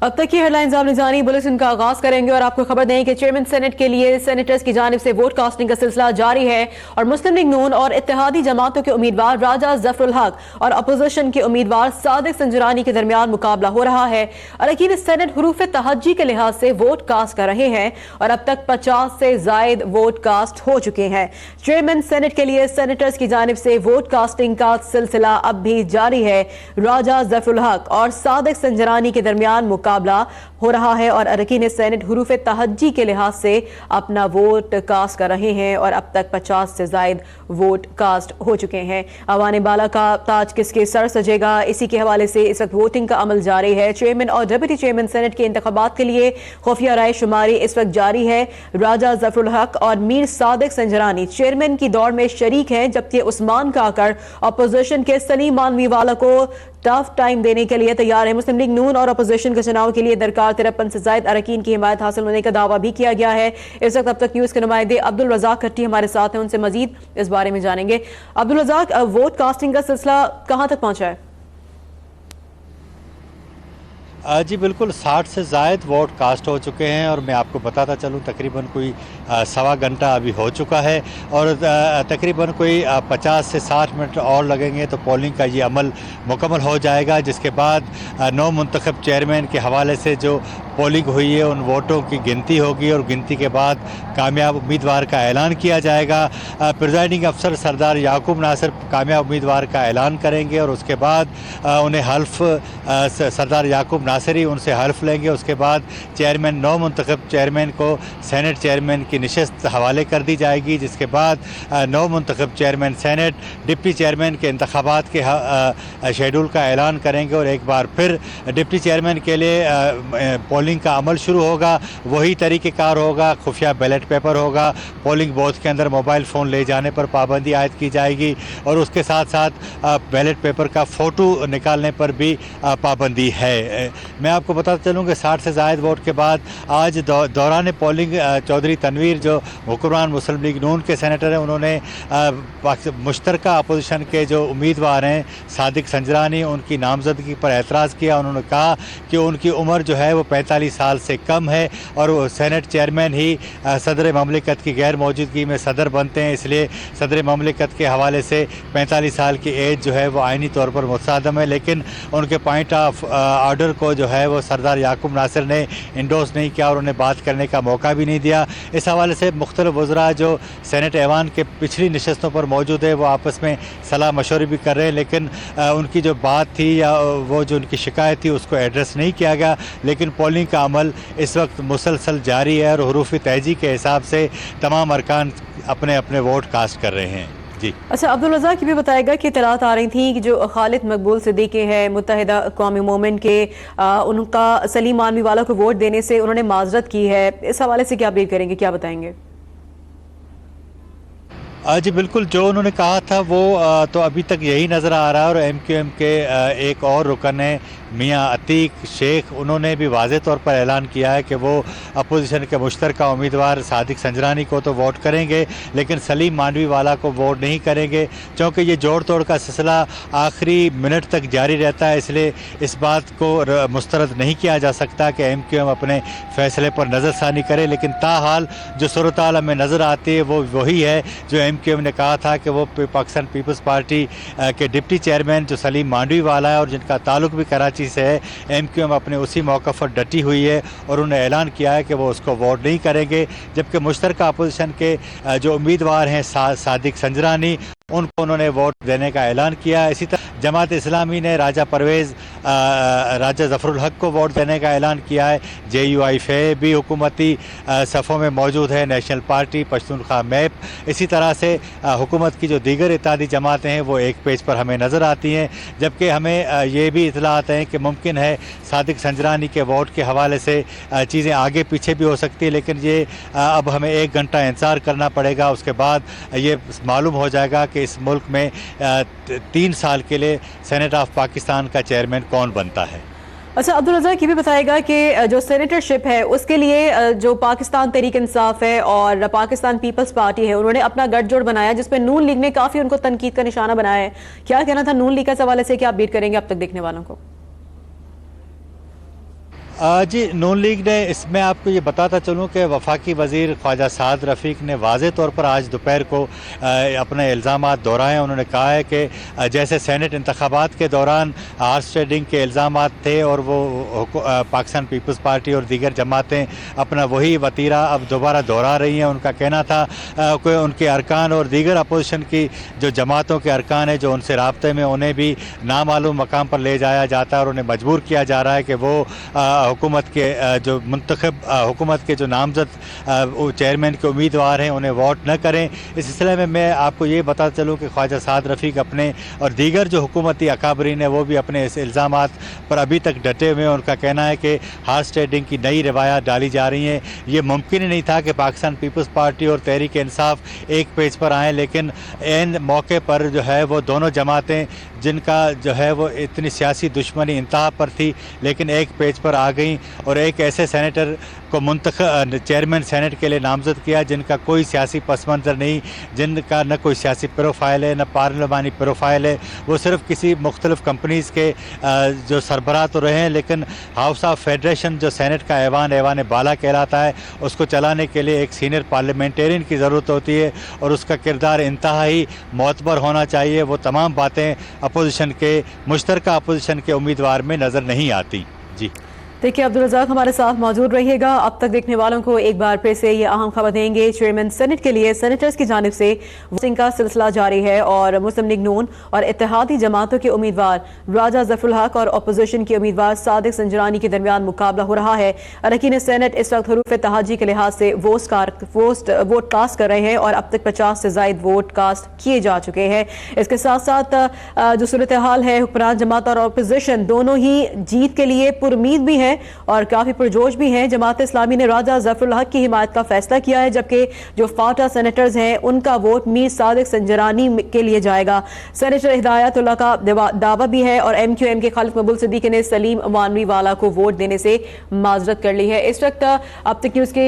अब तक की हेडलाइंस आपने जानी। बुलेटिन का आगाज करेंगे और आपको खबर दें कि चेयरमैन सेनेट के लिए सेनेटर्स की जानिब से वोट कास्टिंग का सिलसिला जारी है और मुस्लिम लीग नून और इत्तेहादी जमातों के उम्मीदवार राजा जफरुल हक और अपोजिशन के उम्मीदवार सादिक संजरानी के दरमियान मुकाबला हो रहा है। अरकान सेनेट हुरूफ तहज्जी के लिहाज से वोट कास्ट कर रहे हैं और अब तक 50 से जायद वोट कास्ट हो चुके हैं। चेयरमैन सेनेट के लिए सेनेटर्स की जानिब से वोट कास्टिंग का सिलसिला अब भी जारी है। राजा जफरुल हक और सादिक संजरानी के दरमियान मुकाबला हो रहा है और अरकान सेनेट हुरूफ तहज्जी के लिहाज से अपना वोट कास्ट कर रहे हैं और अब तक 50 से जायद वोट कास्ट हो चुके हैं। अवान बाला का ताज किसके सर सजेगा, इसी के हवाले से इस वक्त वोटिंग का अमल जारी है। चेयरमैन और डिप्टी चेयरमैन सेनेट के इंतखाबात के लिए खुफिया राय शुमारी इस वक्त जारी है। राजा जफरुल हक और मीर सादिक संजरानी चेयरमैन की दौड़ में शरीक हैं, जबकि उस्मान काकर अपोजिशन के सलीम मानवी वाला को टफ टाइम देने के लिए तैयार है। मुस्लिम लीग नून और अपोजिशन के चुनाव के लिए दरकार 53 से ज्यादा अरकान की हिमायत हासिल होने का दावा भी किया गया है। इस वक्त अब तक न्यूज के नुमाइंदे अब्दुल रज़ाक खट्टी हमारे साथ हैं, उनसे मजीद इस बारे में जानेंगे। अब्दुल रज़ाक, वोट कास्टिंग का सिलसिला कहां तक पहुंचा है? जी बिल्कुल, 60 से ज़ायद वोट कास्ट हो चुके हैं और मैं आपको बताता चलूँ तकरीबन कोई सवा घंटा अभी हो चुका है और तकरीबन कोई 50 से 60 मिनट और लगेंगे तो पोलिंग का ये अमल मुकम्मल हो जाएगा, जिसके बाद 9 मुंतखब चेयरमैन के हवाले से जो पोलिंग हुई है उन वोटों की गिनती होगी और गिनती के बाद कामयाब उम्मीदवार का ऐलान किया जाएगा। प्रिजाइडिंग अफसर सरदार याकूब नासिर कामयाब उम्मीदवार का ऐलान करेंगे और उसके बाद उन्हें हल्फ सरदार याकूब नासिरी उनसे हल्फ लेंगे। उसके बाद चेयरमैन 9 मुंतखब चेयरमैन को सेनेट चेयरमैन की निशस्त हवाले कर दी जाएगी, जिसके बाद 9 मुंतखब चेयरमैन सेनेट डिप्टी चेयरमैन के इंतखाबात के शेड्यूल का ऐलान करेंगे और एक बार फिर डिप्टी चेयरमैन के लिए पोलिंग का अमल शुरू होगा। वही तरीक़ेकार होगा, खुफिया बैलेट पेपर होगा, पोलिंग बूथ के अंदर मोबाइल फ़ोन ले जाने पर पाबंदी आयद की जाएगी और उसके साथ साथ बैलेट पेपर का फ़ोटो निकालने पर भी पाबंदी है। मैं आपको बताता चलूँ कि 60 से ज़ायद वोट के बाद आज दौरान पोलिंग चौधरी तनवीर जो हुक्मरान मुस्लिम लीग नून के सेनेटर हैं, उन्होंने मुश्तरका अपोजिशन के जो उम्मीदवार हैं सादिक संजरानी, उनकी नामजदगी पर एतराज़ किया। उन्होंने कहा कि उनकी उम्र जो है वो 45 साल से कम है और वो सेनेट चेयरमैन ही सदर ममलिकत की गैर मौजूदगी में सदर बनते हैं, इसलिए सदर ममलिकत के हवाले से 45 साल की एज जो है वो आइनी तौर पर मुतसादम है। लेकिन उनके पॉइंट ऑफ आर्डर को जो है वो सरदार याकूब नासिर ने इंडोर्स नहीं किया और उन्हें बात करने का मौका भी नहीं दिया। इस हवाले से मुख्तलिफ वज़रा जो सेनेट ऐवान के पिछली नशस्तों पर मौजूद है वो आपस में सलाह मशवरे भी कर रहे हैं, लेकिन उनकी जो बात थी या वो जो उनकी शिकायत थी उसको एड्रेस नहीं किया गया। लेकिन पोलिंग का अमल इस वक्त मुसलसल जारी है और हुरूफ तहजी के हिसाब से तमाम अरकान अपने अपने वोट कास्ट कर रहे हैं। जी अच्छा, अब्दुल रज़ाक भी बताएगा कि इतलात आ रही थी कि जो खालिद मकबूल सिद्दीकी है मुत्तहिदा अक़वाम मूवमेंट के, उनका सलीम मानवी वाला को वोट देने से उन्होंने माजरत की है। इस हवाले से क्या अपडेट करेंगे, क्या बताएंगे? जी बिल्कुल, जो उन्होंने कहा था वो तो अभी तक यही नज़र आ रहा है और MQM के एक और रुकन है मियाँ अतीक शेख, उन्होंने भी वाज़े तौर पर ऐलान किया है कि वो अपोजिशन के मुश्तरका उम्मीदवार सादिक संजरानी को तो वोट करेंगे लेकिन सलीम मानवी वाला को वोट नहीं करेंगे, क्योंकि ये जोड़ तोड़ का सिलसिला आखिरी मिनट तक जारी रहता है। इसलिए इस बात को मुस्तरद नहीं किया जा सकता कि MQM अपने फ़ैसले पर नज़रसानी करे, लेकिन ताहाल जो सूरत हाल हमें नज़र आती है वो वही है जो MQM ने कहा था कि वो पाकिस्तान पीपल्स पार्टी के डिप्टी चेयरमैन जो सलीम मांडवी वाला है और जिनका ताल्लुक भी कराची से है, MQM अपने उसी मौक़िफ़ पर डटी हुई है और उन्होंने ऐलान किया है कि वो उसको वोट नहीं करेंगे। जबकि मुश्तरका अपोजिशन के जो उम्मीदवार हैं सादिक संजरानी, उनको उन्होंने वोट देने का ऐलान किया। इसी तरह जमात इस्लामी ने राजा जफरुल हक को वोट देने का ऐलान किया है। JUIF भी हुकूमती सफ़ों में मौजूद है, नेशनल पार्टी, पश्तूनख्वा मैप, इसी तरह से हुकूमत की जो दीगर इत्तेहादी जमातें हैं वो एक पेज पर हमें नज़र आती हैं। जबकि हमें ये भी इतलात हैं कि मुमकिन है सादिक संजरानी के वोट के हवाले से चीज़ें आगे पीछे भी हो सकती है, लेकिन ये अब हमें 1 घंटा इंतज़ार करना पड़ेगा। उसके बाद ये मालूम हो जाएगा कि इस मुल्क में 3 साल के लिए सेनेट ऑफ पाकिस्तान का चेयरमैन कौन बनता है। अच्छा, अब्दुल रज़ाक ये भी बताएगा कि जो सेनेटरशिप है उसके लिए जो पाकिस्तान तहरीक इंसाफ है और पाकिस्तान पीपल्स पार्टी है, उन्होंने अपना गठजोड़ बनाया जिसपे नून लीग ने काफ़ी उनको तनकीद का निशाना बनाया है। क्या कहना था नून लीग के हवाले से, क्या अपडेट करेंगे अब तक देखने वालों को? जी, नून लीग ने, इसमें आपको ये बताता चलूँ कि वफाकी वज़ीर ख्वाजा साद रफ़ीक ने वाज़े तौर पर आज दोपहर को अपने इल्ज़ामात दोहराए। उन्होंने कहा है कि जैसे सेनेट इंतखाबात के दौरान हार्स ट्रेडिंग के इल्ज़ामात थे और वो पाकिस्तान पीपल्स पार्टी और दीगर जमातें अपना वही वतीरा अब दोबारा दोहरा रही हैं। उनका कहना था कि उनके अरकान और दीगर अपोजिशन की जो जमातों के अरकान हैं जो उनसे राब्ते में, उन्हें भी नामालूम मकाम पर ले जाया जाता है और उन्हें मजबूर किया जा रहा है कि वो हुकूमत के जो मुंतखब हुकूमत के जो नामजद चेयरमैन के उम्मीदवार हैं उन्हें वोट न करें। इस सिलसिले में मैं आपको ये बताता चलूँ कि ख्वाजा साद रफ़ीक अपने और दीगर जो हुकूमती अकाबरीन है वो भी अपने इस इल्ज़ामात पर अभी तक डटे हुए हैं। उनका कहना है कि हार्स ट्रेडिंग की नई रिवायात डाली जा रही हैं। ये मुमकिन ही नहीं था कि पाकिस्तान पीपल्स पार्टी और तहरीक इंसाफ एक पेज पर आएँ, लेकिन इन मौके पर जो है वो दोनों जमातें जिनका जो है वो इतनी सियासी दुश्मनी इंतहा पर थी, लेकिन एक पेज पर आ गई और एक ऐसे सेनेटर को चेयरमैन सेनेट के लिए नामजद किया जिनका कोई सियासी पस मंज़र नहीं, जिनका न कोई सियासी प्रोफाइल है न पार्लिमानी प्रोफाइल है। वो सिर्फ किसी मुख्तलिफ़ कंपनीज़ के जो सरबराह तो रहे हैं, लेकिन हाउस ऑफ फेडरेशन जो सेनेट का ऐवान बाला कहलाता है, उसको चलाने के लिए एक सीनियर पार्लियामेंटेरियन की ज़रूरत होती है और उसका किरदार इंतहाई मोतबर होना चाहिए। वो तमाम बातें अपोजिशन के मुश्तरका अपोजिशन के उम्मीदवार में नज़र नहीं आती। जी देखिए, अब्दुल रज़ाक हमारे साथ मौजूद रहिएगा। अब तक देखने वालों को एक बार फिर से ये अहम खबर देंगे। चेयरमैन सेनेट के लिए सेनेटर्स की जानिब से वोटिंग का सिलसिला जारी है और मुस्लिम लीग नून और इत्तेहादी जमातों के उम्मीदवार राजा ज़फरुल हक और अपोजिशन के उम्मीदवार सादिक संजरानी के दरमियान मुकाबला हो रहा है। अरकान सेनेट इस वक्त हरूफ तहाजी के लिहाज से वोट कास्ट कर रहे हैं और अब तक 50 से ज़ायद वोट कास्ट किए जा चुके हैं। इसके साथ साथ जो सूरत हाल है, हुक्मरान जमात और अपोजिशन दोनों ही जीत के लिए पुरुमीद भी है और काफी पुरजोश भी हैं। जमात इस्लामी ने राजा ज़फरुल हक की हिमायत का फैसला किया है, जबकि जो फाटा सेनेटर्स हैं उनका वोट मीर सादिक संजरानी के लिए जाएगा। सेनेटर हिदायतुल्लाह का दावा भी है और MQM के खालिद मकबूल सिद्दीकी ने सलीम मानवी वाला को वोट देने से माजरत कर ली है। इस वक्त अब तक न्यूज़ के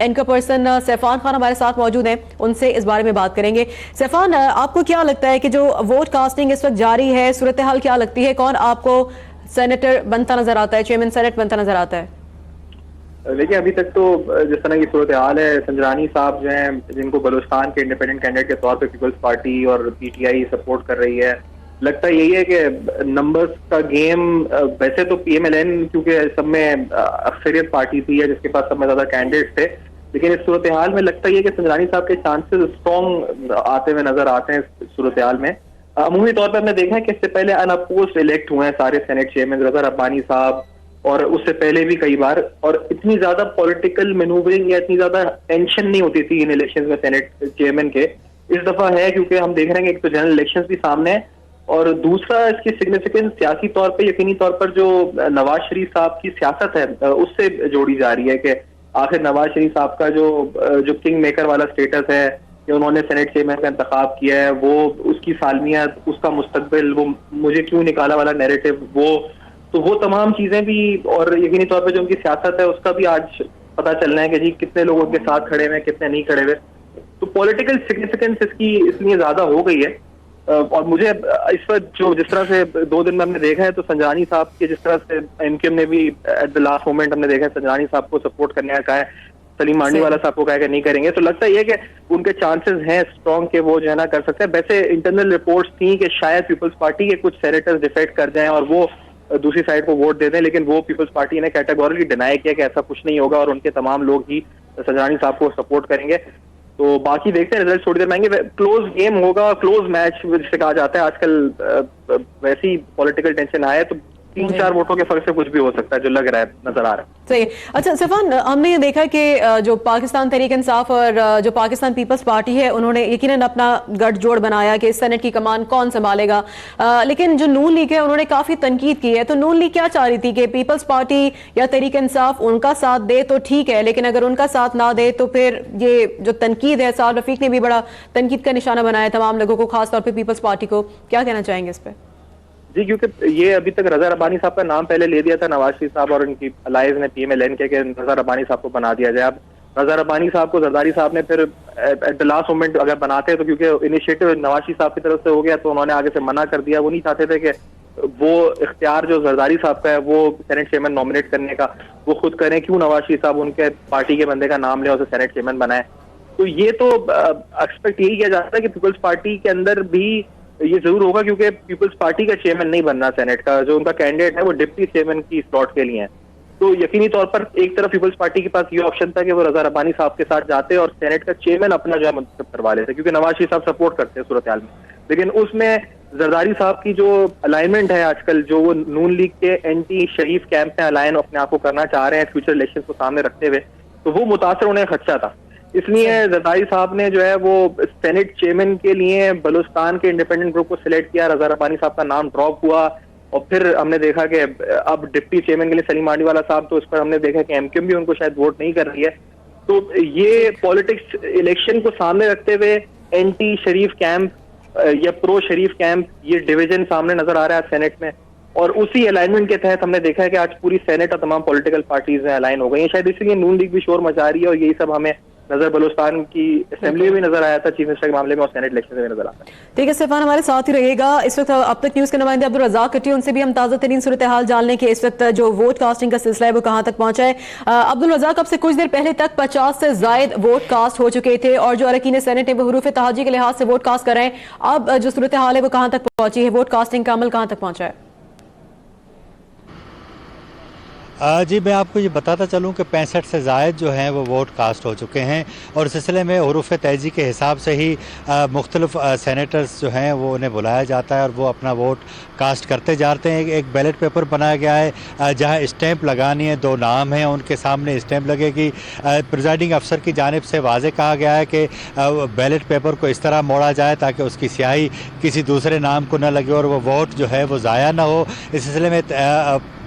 एंकर पर्सन सैफान खान हमारे साथ मौजूद हैं, उनसे इस बारे में बात करेंगे। सैफान, आपको क्या लगता है कि जो वोट कास्टिंग इस वक्त जारी है, सूरत हाल क्या लगती है? कौन आपको सेनेटर बनता नजर आता है, चेयरमैन सेनेट बनता नजर आता है? देखिए, अभी तक तो जिस तरह की सूरत हाल है, संजरानी साहब जो हैं जिनको बलूचिस्तान के इंडिपेंडेंट कैंडिडेट के तौर पे पीपल्स पार्टी और PTI सपोर्ट कर रही है, लगता यही है कि नंबर्स का गेम, वैसे तो PMLN क्योंकि सब में अक्सरियत पार्टी थी है जिसके पास सब में ज्यादा कैंडिडेट थे, लेकिन इस सूरत हाल में लगता है कि संजरानी साहब के चांसेस स्ट्रॉन्ग आते हुए नजर आते हैं इस सूरत हाल में। अमूमी तौर पर हमने देखा है कि इससे पहले अनअपोज्ड इलेक्ट हुए हैं सारे सेनेट चेयरमैन, रज़ा रब्बानी साहब और उससे पहले भी कई बार, और इतनी ज्यादा पॉलिटिकल मैनूवरिंग या इतनी ज्यादा टेंशन नहीं होती थी इन इलेक्शंस में सेनेट चेयरमैन के। इस दफा है क्योंकि हम देख रहे हैं कि एक तो जनरल इलेक्शंस भी सामने है और दूसरा इसकी सिग्निफिकेंस सियासी तौर पे, यकीनी तौर पर जो नवाज शरीफ साहब की सियासत है उससे जोड़ी जा रही है कि आखिर नवाज शरीफ साहब का जो किंग मेकर वाला स्टेटस है कि उन्होंने सेनेट चेयरमैन का इंतखाब किया है, वो उसकी सालमियत, उसका मुस्तकबिल, वो मुझे क्यों निकाला वाला नैरेटिव, वो तमाम चीजें भी, और यकीनी तौर पे जो उनकी सियासत है उसका भी आज पता चलना है कि जी कितने लोग उनके साथ खड़े हुए, कितने नहीं खड़े हुए। तो पॉलिटिकल सिग्निफिकेंस इसकी इसलिए ज्यादा हो गई है। और मुझे इस पर जो जिस तरह से 2 दिन में हमने देखा है, तो संजरानी साहब के जिस तरह से MQM ने भी एट द लास्ट मोमेंट हमने देखा है संजरानी साहब को सपोर्ट करने का कहा है, सलीम मांडी वाला साहब को कहा कि नहीं करेंगे, तो लगता है कि उनके चांसेस हैं स्ट्रॉन्ग के वो जो है ना कर सकते हैं। वैसे इंटरनल रिपोर्ट्स थी कि शायद पीपल्स पार्टी के कुछ सेनेटर्स डिफेक्ट कर जाएं और वो दूसरी साइड को वोट दे दें, लेकिन वो पीपल्स पार्टी ने कैटेगोरिकली डिनाई किया कि ऐसा कुछ नहीं होगा और उनके तमाम लोग ही संजरानी साहब को सपोर्ट करेंगे। तो बाकी देखते हैं, रिजल्ट थोड़ी देर में आएंगे। क्लोज गेम होगा, क्लोज मैच जिसे कहा जाता है आजकल। वैसी पॉलिटिकल टेंशन आए तो 3-4 वोटों के फर्क से कुछ भी हो सकता है, जो लग रहा है, नजर आ रहा है। सही। अच्छा सैफान, हमने ये देखा कि जो पाकिस्तान तहरीक इंसाफ और जो पाकिस्तान पीपल्स पार्टी है, उन्होंने यकीनन अपना गठजोड़ बनाया कि सेनेट की कमान कौन संभालेगा, लेकिन जो नून लीग है उन्होंने काफी तनकीद की है। तो नून लीग क्या चाह रही थी कि पीपल्स पार्टी या तहरीक इंसाफ उनका साथ दे तो ठीक है, लेकिन अगर उनका साथ ना दे तो फिर ये जो तनकीद है, साद रफीक ने भी बड़ा तनकीद का निशाना बनाया तमाम लोगों को, खासतौर पर पीपल्स पार्टी को, क्या कहना चाहेंगे इस पर? जी, क्योंकि ये अभी तक रज़ा रब्बानी साहब का नाम पहले ले दिया था नवाज शरीफ साहब और उनकी अलायंस ने PMLN के रज़ा रब्बानी साहब को बना दिया जाए। अब रज़ा रब्बानी साहब को जरदारी साहब ने फिर एट द लास्ट मोमेंट अगर बनाते तो, क्योंकि इनिशिएटिव नवाज शरीफ साहब की तरफ से हो गया तो उन्होंने आगे से मना कर दिया। वो नहीं चाहते थे कि वो इख्तियार जो जरदारी साहब का है वो सेनेट चेयरमैन नॉमिनेट करने का, वो खुद करें, क्यों नवाज शरीफ साहब उनके पार्टी के बंदे का नाम ले और उसे सेनेट चेयरमैन बनाए। तो ये तो एक्सपेक्ट यही किया जाता है कि पीपल्स पार्टी के अंदर भी ये जरूर होगा, क्योंकि पीपल्स पार्टी का चेयरमैन नहीं बनना सेनेट का, जो उनका कैंडिडेट है वो डिप्टी चेयरमैन की स्लॉट के लिए है। तो यकीनी तौर पर एक तरफ पीपल्स पार्टी के पास ये ऑप्शन था कि वो रजा रब्बानी साहब के साथ जाते और सेनेट का चेयरमैन अपना जो है मुंतखब करवा लेते, क्योंकि नवाज शरीफ साहब सपोर्ट करते हैं सूरत हाल में। लेकिन उसमें जरदारी साहब की जो अलाइनमेंट है आजकल, जो वो नून लीग के एंटी शरीफ कैंप में अलाइन अपने आप को करना चाह रहे हैं फ्यूचर इलेक्शन को सामने रखते हुए, तो वो मुतासर होने का खदशा था। इसलिए जरदारी साहब ने जो है वो सेनेट चेयरमैन के लिए बलूचिस्तान के इंडिपेंडेंट ग्रुप को सिलेक्ट किया, रजा रब्बानी साहब का नाम ड्रॉप हुआ, और फिर हमने देखा कि अब डिप्टी चेयरमैन के लिए सलीम आंडीवाला साहब, तो इस पर हमने देखा कि एमक्यूएम भी उनको शायद वोट नहीं कर रही है। तो ये पॉलिटिक्स इलेक्शन को सामने रखते हुए एंटी शरीफ कैंप या प्रो शरीफ कैंप, ये डिवीजन सामने नजर आ रहा है सेनेट में, और उसी अलाइनमेंट के तहत हमने देखा है कि आज पूरी सेनेट और तमाम पॉलिटिकल पार्टीज में अलाइन हो गई हैं। शायद इसलिए नून लीग भी शोर मचा रही है, और यही सब हमें नजर बलूचिस्तान की असेंबली में भी नजर आया था, चीफ मिनिस्टर के मामले में, और सेनेट इलेक्शन में भी नजर आता है। ठीक है स्टेफान, हमारे साथ ही रहिएगा। इस वक्त अब तक न्यूज के नुमाइंदे अब्दुल रज़ाक कट्टी, उनसे भी हम ताज़ा तरीन सूरत हाल जानने के इस वक्त जो वोट कास्टिंग का सिलसिला है वो कहां तक पहुंचा है। अब्दुल रज़ाक, अब से कुछ देर पहले तक 50 से जायद वोट कास्ट हो चुके थे, और जो अरकान सेनेट है वो हरूफ तहाजी के लिहाज से वोट कास्ट कर रहे हैं। अब जो सूरत हाल है वो कहां तक पहुंची है, वोट कास्टिंग का अमल कहां तक पहुंचा है? जी मैं आपको ये बताता चलूँ कि 65 से ज़ायद जो हैं वो वोट कास्ट हो चुके हैं, और इस सिलसिले में हरूफ तहजी के हिसाब से ही मुख्तलिफ सेनेटर्स जो हैं वो उन्हें बुलाया जाता है और वो अपना वोट कास्ट करते जाते हैं। एक बैलेट पेपर बनाया गया है जहाँ स्टैंप लगानी है, 2 नाम हैं उनके सामने स्टैंप लगेगी। प्रिजाइडिंग अफसर की जानिब से वाज़े कहा गया है कि बैलेट पेपर को इस तरह मोड़ा जाए ताकि उसकी स्याही किसी दूसरे नाम को न लगे और वो वोट जो है वो ज़ाया ना हो। इस सिलसिले में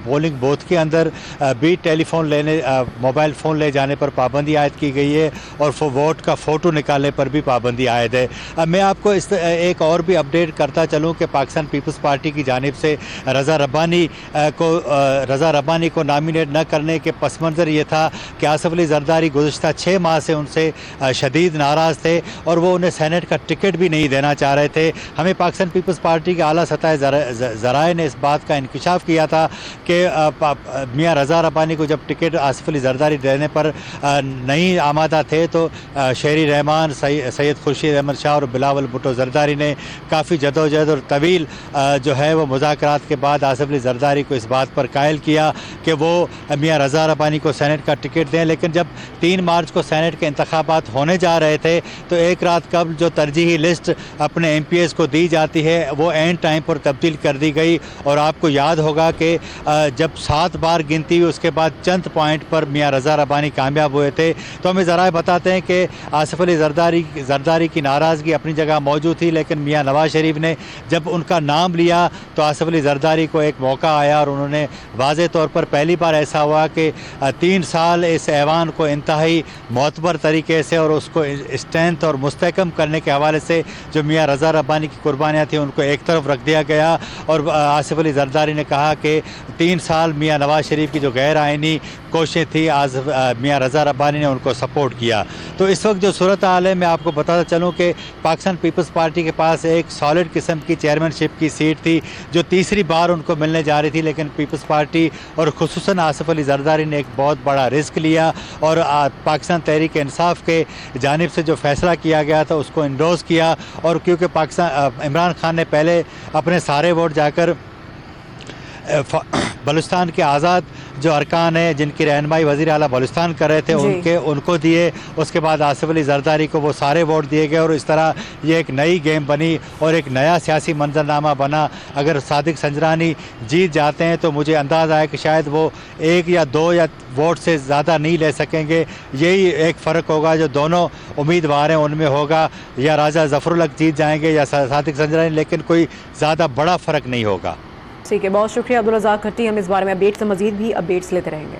पोलिंग बूथ के अंदर भी टेलीफोन लेने, मोबाइल फ़ोन ले जाने पर पाबंदी आयद की गई है, और वोट का फ़ोटो निकालने पर भी पाबंदी आयद है। मैं आपको इस एक और भी अपडेट करता चलूँ कि पाकिस्तान पीपल्स पार्टी की जानिब से रज़ा रब्बानी को नामिनेट न करने के पस मंज़र ये था कि आसिफ अली जरदारी गुज़श्ता 6 माह से उनसे शदीद नाराज़ थे और वो उन्हें सेनेट का टिकट भी नहीं देना चाह रहे थे। हमें पाकिस्तान पीपल्स पार्टी के आला सतह ज़राए ने इस बात का इंकशाफ किया था कि मियाँ रज़ा रब्बानी को जब टिकट आसिफ अली जरदारी देने पर नहीं आमादा थे, तो शहरी रहमान, सैयद खुर्शीद अहमद शाह और बिलावल भुट्टो जरदारी ने काफ़ी जदोजहद और तवील जो है वो मुज़ाकरात के बाद आसिफ अली जरदारी को इस बात पर कायल किया कि वो मियाँ रज़ा रब्बानी को सेनेट का टिकट दें। लेकिन जब 3 मार्च को सेनेट के इंतखाबात होने जा रहे थे, तो एक रात कबल जो तरजीही लिस्ट अपने MPs को दी जाती है वो एंड टाइम पर तब्दील कर दी गई, और आपको याद होगा कि जब 7 बार गिनती हुई उसके बाद चंद पॉइंट पर मियाँ रज़ा रब्बानी कामयाब हुए थे। तो हमें ज़रा बताते हैं कि आसिफ अली जरदारी की नाराज़गी अपनी जगह मौजूद थी, लेकिन मियाँ नवाज शरीफ ने जब उनका नाम लिया तो आसिफ अली जरदारी को एक मौका आया और उन्होंने वाज़े तौर पर पहली बार ऐसा हुआ कि 3 साल इस ऐवान को इंतहाई मोतबर तरीके से और उसको स्ट्रेंथ और मुस्तहकम करने के हवाले से जो मियाँ रज़ा रब्बानी की कुर्बानियाँ थी उनको एक तरफ रख दिया गया, और आसिफ अली जरदारी ने कहा कि 3 साल मियाँ नवाज शरीफ की जो गैर आइनी कोशिशें थी, आज मियाँ रज़ा रब्बानी ने उनको सपोर्ट किया। तो इस वक्त जो सूरत हाल है, मैं आपको बताता चलूँ कि पाकिस्तान पीपल्स पार्टी के पास एक सॉलिड किस्म की चेयरमैनशिप की सीट थी जो तीसरी बार उनको मिलने जा रही थी, लेकिन पीपल्स पार्टी और खुसूसन आसिफ अली जरदारी ने एक बहुत बड़ा रिस्क लिया और पाकिस्तान तहरीक इंसाफ के जानिब से जो फैसला किया गया था उसको इंडोर्स किया। और क्योंकि पाकिस्तान इमरान खान ने पहले अपने सारे वोट जाकर बलूचिस्तान के आज़ाद जो अरकान है जिनकी रहनुमाई वज़ीर आला बलूचिस्तान कर रहे थे उनको दिए, उसके बाद आसिफ अली जरदारी को वो सारे वोट दिए गए, और इस तरह ये एक नई गेम बनी और एक नया सियासी मंजरनामा बना। अगर सादिक संजरानी जीत जाते हैं तो मुझे अंदाज़ा है कि शायद वो 1 या 2 या वोट से ज़्यादा नहीं ले सकेंगे। यही एक फ़र्क होगा जो दोनों उम्मीदवार हैं उनमें होगा, या राजा ज़फ़रुल हक जीत जाएंगे या सादिक संजरानी, लेकिन कोई ज़्यादा बड़ा फ़र्क नहीं होगा। ठीक है, बहुत शुक्रिया अब्दुल रज़ाक खट्टी, हम इस बारे में अपडेट्स मजीद भी अपडेट्स लेते रहेंगे।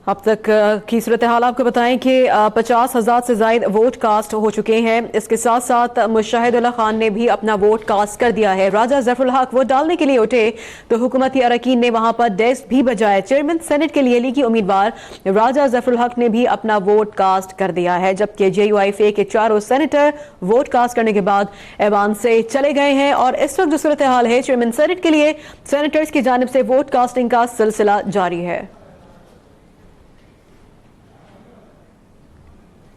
अब तक की सूरत हाल आपको बताएं कि 50,000 से ज्यादा वोट कास्ट हो चुके हैं। इसके साथ साथ मुशाहिदुल्लाह खान ने भी अपना वोट कास्ट कर दिया है। राजा जफरुल हक वोट डालने के लिए उठे तो हुकूमती अरकान ने वहां पर डेस्क भी बजाए। चेयरमैन सेनेट के लिए लीगी उम्मीदवार राजा जफरुल हक ने भी अपना वोट कास्ट कर दिया है, जबकि JUIFA के चारों सेनेटर वोट कास्ट करने के बाद ऐवान से चले गए हैं। और इस वक्त जो सूरत हाल है, चेयरमैन सेनेट के लिए सेनेटर्स की जानिब से वोट कास्टिंग का सिलसिला जारी है।